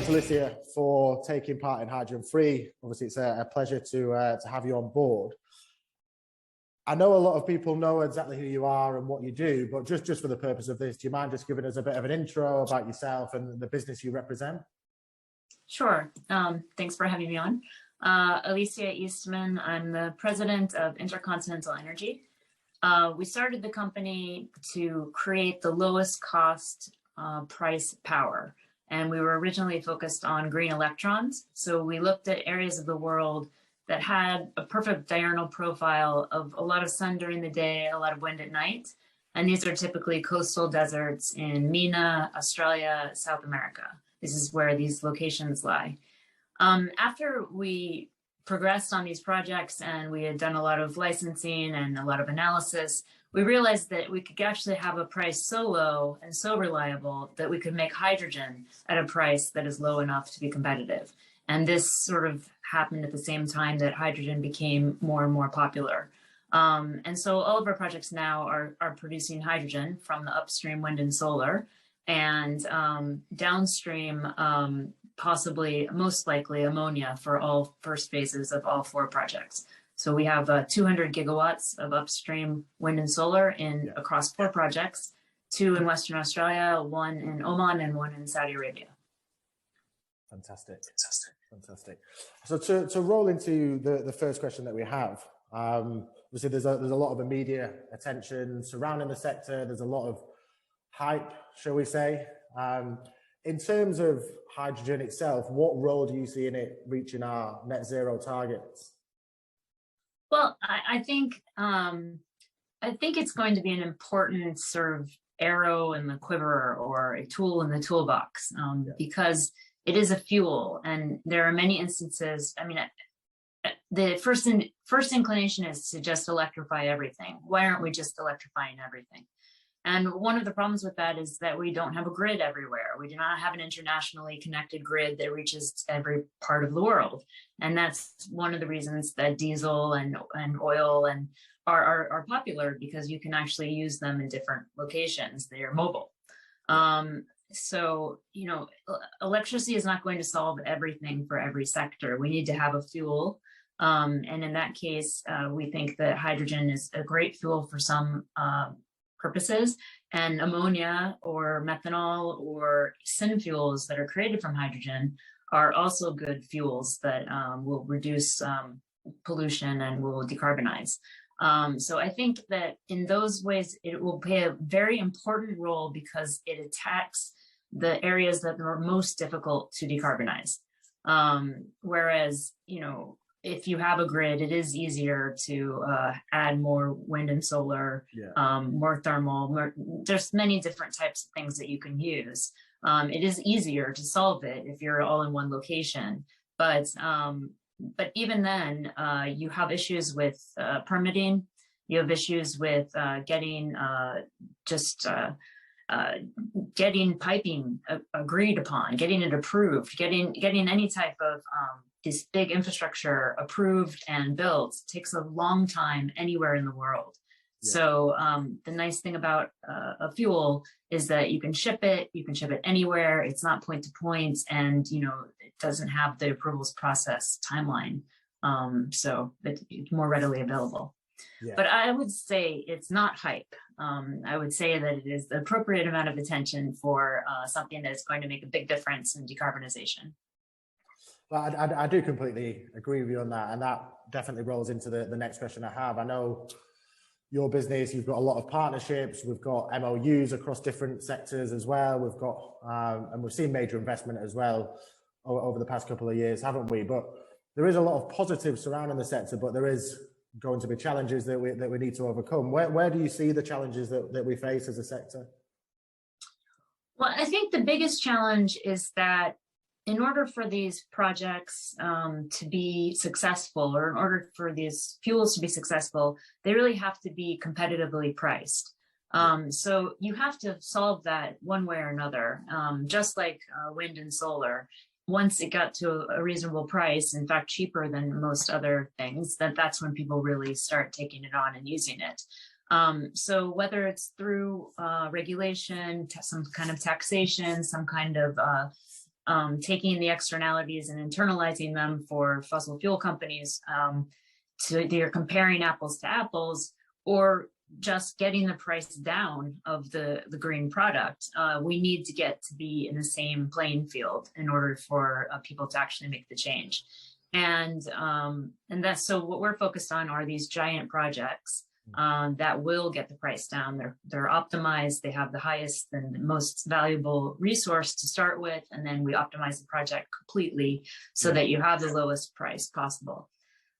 much, Alicia, for taking part in Hydrogen Free. Obviously, it's a pleasure to have you on board. I know a lot of people know exactly who you are and what you do, but just for the purpose of this, do you mind just giving us a bit of an intro about yourself and the business you represent? Sure. Thanks for having me on. Alicia Eastman, I'm the president of Intercontinental Energy. We started the company to create the lowest cost price power. And we were originally focused on green electrons. So we looked at areas of the world that had a perfect diurnal profile of a lot of sun during the day, a lot of wind at night. And these are typically coastal deserts in MENA, Australia, South America. This is where these locations lie. After we progressed on these projects and we had done a lot of licensing and a lot of analysis, we realized that we could actually have a price so low and so reliable that we could make hydrogen at a price that is low enough to be competitive. And this sort of happened at the same time that hydrogen became more and more popular. And so all of our projects now are producing hydrogen from the upstream wind and solar, and downstream, possibly, most likely, ammonia for all first phases of all 4 projects. So we have 200 gigawatts of upstream wind and solar across 4 projects, 2 in Western Australia, 1 in Oman, and 1 in Saudi Arabia. Fantastic. So to roll into the first question that we have, obviously there's a lot of the media attention surrounding the sector. There's a lot of hype, shall we say. In terms of hydrogen itself, what role do you see in it reaching our net zero targets? Well, I think it's going to be an important sort of arrow in the quiver or a tool in the toolbox, because it is a fuel, and there are many instances. I mean, the first inclination is to just electrify everything. Why aren't we just electrifying everything? And one of the problems with that is that we don't have a grid everywhere. We do not have an internationally connected grid that reaches every part of the world. And that's one of the reasons that diesel and oil are popular, because you can actually use them in different locations. They are mobile. So, you know, electricity is not going to solve everything for every sector. We need to have a fuel. And in that case, we think that hydrogen is a great fuel for some purposes, and ammonia or methanol or syn fuels that are created from hydrogen are also good fuels that will reduce pollution and will decarbonize. So I think that in those ways, it will play a very important role because it attacks the areas that are most difficult to decarbonize. Whereas, you know, if you have a grid, it is easier to add more wind and solar, more thermal, there's many different types of things that you can use. It is easier to solve it if you're all in one location. But even then, you have issues with permitting. You have issues with getting piping agreed upon, getting it approved, getting any type of this big infrastructure approved and built takes a long time anywhere in the world. Yeah. So the nice thing about a fuel is that you can ship it anywhere. It's not point to point, and you know it doesn't have the approvals process timeline. So it's more readily available. Yeah. But I would say it's not hype. I would say that it is the appropriate amount of attention for something that is going to make a big difference in decarbonization. Well, I do completely agree with you on that. And that definitely rolls into the next question I have. I know your business, you've got a lot of partnerships. We've got MOUs across different sectors as well. We've got, and we've seen major investment as well over the past couple of years, haven't we? But there is a lot of positives surrounding the sector, but there is going to be challenges that we need to overcome. Where do you see the challenges that we face as a sector? Well, I think the biggest challenge is that in order for these projects to be successful, or in order for these fuels to be successful, they really have to be competitively priced. So you have to solve that one way or another, just like wind and solar. Once it got to a reasonable price, in fact, cheaper than most other things, that's when people really start taking it on and using it. So whether it's through regulation, some kind of taxation, some kind of taking the externalities and internalizing them for fossil fuel companies, so they're comparing apples to apples, or just getting the price down of the green product. We need to get to be in the same playing field in order for people to actually make the change. And that's, so what we're focused on are these giant projects that will get the price down. They're optimized, they have the highest and most valuable resource to start with, and then we optimize the project completely so that you have the lowest price possible.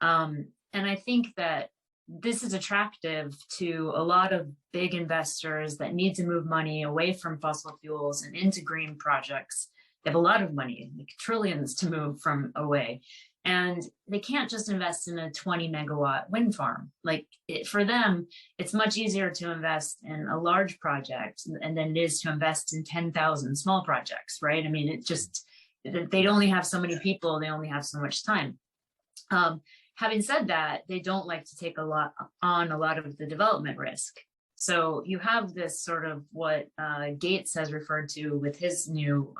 And I think that this is attractive to a lot of big investors that need to move money away from fossil fuels and into green projects. They have a lot of money, like trillions to move from away. And they can't just invest in a 20 megawatt wind farm. Like for them, it's much easier to invest in a large project and than it is to invest in 10,000 small projects, right? I mean, it just, they only have so many people, they only have so much time. Having said that, they don't like to take a lot of the development risk. So you have this sort of what Gates has referred to with his new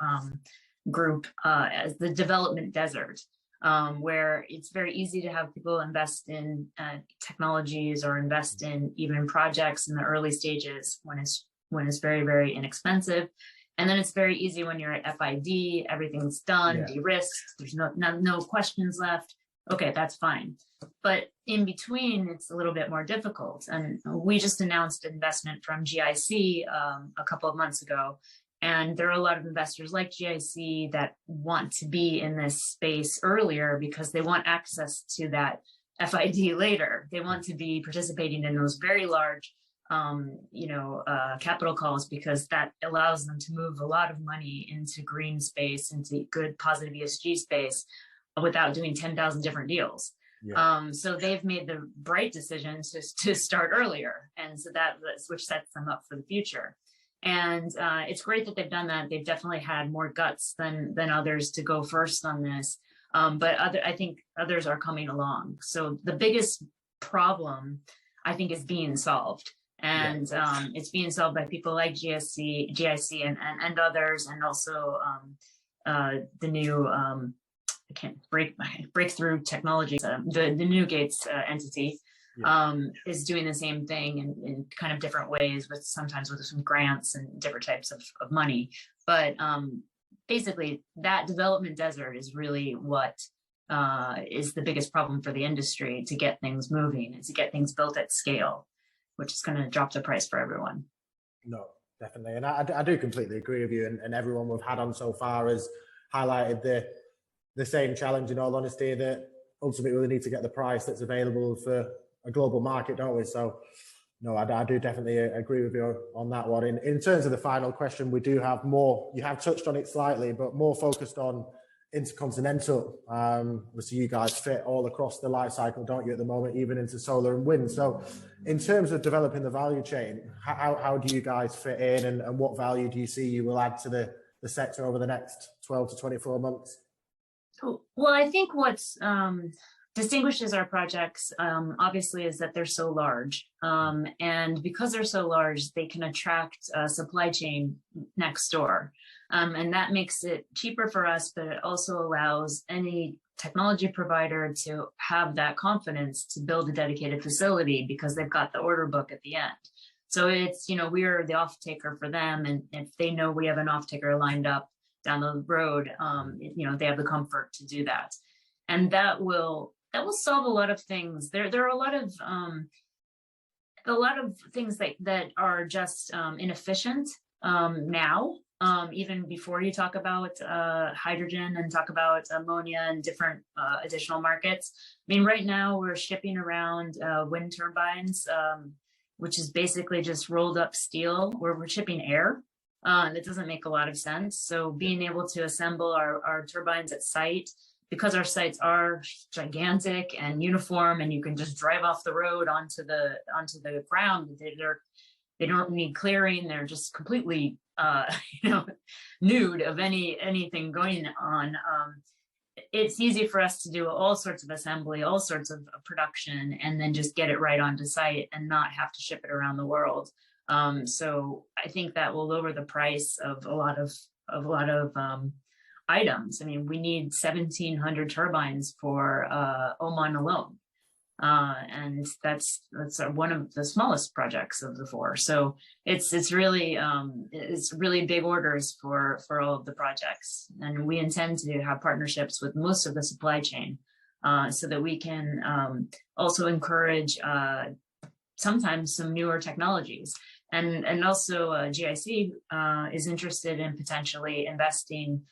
group as the development desert, where it's very easy to have people invest in technologies or invest in even projects in the early stages when it's very, very inexpensive. And then it's very easy when you're at FID, everything's done, de-risked, there's no questions left. Okay, that's fine. But in between, it's a little bit more difficult. And we just announced investment from GIC a couple of months ago. And there are a lot of investors like GIC that want to be in this space earlier because they want access to that FID later. They want to be participating in those very large capital calls, because that allows them to move a lot of money into green space, into good positive ESG space, without doing 10,000 different deals. So they've made the bright decision to start earlier. And so which sets them up for the future. And it's great that they've done that. They've definitely had more guts than others to go first on this. But I think others are coming along. So the biggest problem, I think, is being solved. And it's being solved by people like GIC and others, and also the new breakthrough technology. The new Gates entity is doing the same thing in kind of different ways, sometimes with some grants and different types of money. But basically, that development desert is really what is the biggest problem for the industry, to get things moving and to get things built at scale, which is going to drop the price for everyone. No, definitely. And I do completely agree with you. And everyone we've had on so far has highlighted the same challenge, in all honesty, that ultimately we need to get the price that's available for a global market, don't we? So, no, I do definitely agree with you on that one. In terms of the final question, we do have more, you have touched on it slightly, but more focused on intercontinental. So you guys fit all across the life cycle, don't you, at the moment, even into solar and wind. So in terms of developing the value chain, how do you guys fit in, and what value do you see you will add to the sector over the next 12 to 24 months? Well, I think what's distinguishes our projects, obviously, is that they're so large. And because they're so large, they can attract a supply chain next door. And that makes it cheaper for us, but it also allows any technology provider to have that confidence to build a dedicated facility, because they've got the order book at the end. So it's, we're the off taker for them. And if they know we have an off taker lined up down the road, they have the comfort to do that. And that will solve a lot of things. There are a lot of things that are just inefficient now, even before you talk about hydrogen and talk about ammonia and different additional markets. I mean, right now we're shipping around wind turbines, which is basically just rolled up steel, where we're shipping air. That doesn't make a lot of sense. So being able to assemble our turbines at site, because our sites are gigantic and uniform, and you can just drive off the road onto the ground. They don't need clearing. They're just completely nude of anything going on. It's easy for us to do all sorts of assembly, all sorts of production, and then just get it right onto site and not have to ship it around the world. So I think that will lower the price of a lot of items. I mean, we need 1,700 turbines for Oman alone. And that's one of the smallest projects of the four. So it's really big orders for all of the projects, and we intend to have partnerships with most of the supply chain, so that we can also encourage sometimes some newer technologies, and also GIC is interested in potentially investing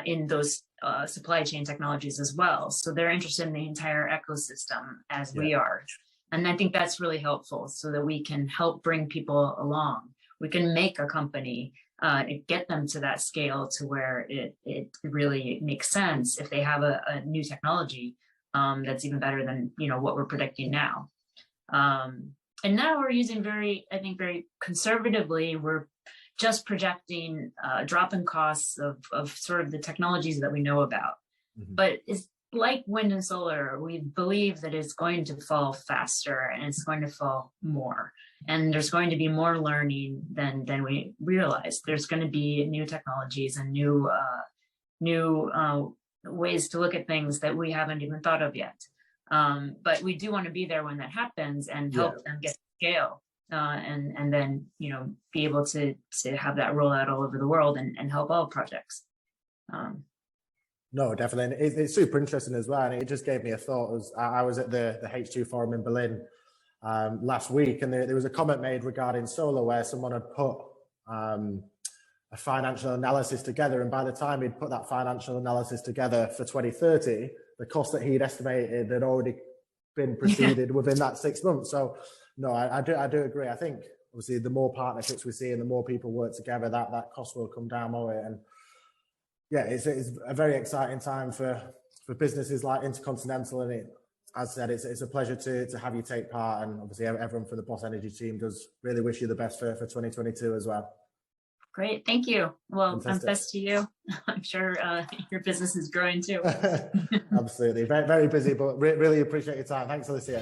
in those supply chain technologies as well. So they're interested in the entire ecosystem as we are. And I think that's really helpful, so that we can help bring people along. We can make a company, get them to that scale to where it really makes sense if they have a new technology that's even better than what we're predicting now. And now we're using very conservatively, we're just projecting drop in costs of sort of the technologies that we know about. Mm-hmm. But it's like wind and solar, we believe that it's going to fall faster and it's going to fall more. And there's going to be more learning than we realize. There's going to be new technologies and new ways to look at things that we haven't even thought of yet. But we do want to be there when that happens and help them get to scale. And then be able to have that roll out all over the world and help all projects. No, definitely, and it's super interesting as well. And it just gave me a thought. I was at the H2 forum in Berlin last week, and there was a comment made regarding solar where someone had put a financial analysis together, and by the time he'd put that financial analysis together for 2030, the cost that he'd estimated had already been preceded within that 6 months. So. No, I do agree. I think obviously the more partnerships we see and the more people work together, that cost will come down more. And yeah, it's a very exciting time for businesses like Intercontinental. And as I said, it's a pleasure to have you take part. And obviously everyone from the Boss Energy team does really wish you the best for 2022 as well. Great, thank you. Well, I'm best to you. I'm sure your business is growing too. Absolutely, very, very busy, but really appreciate your time. Thanks, Alicia.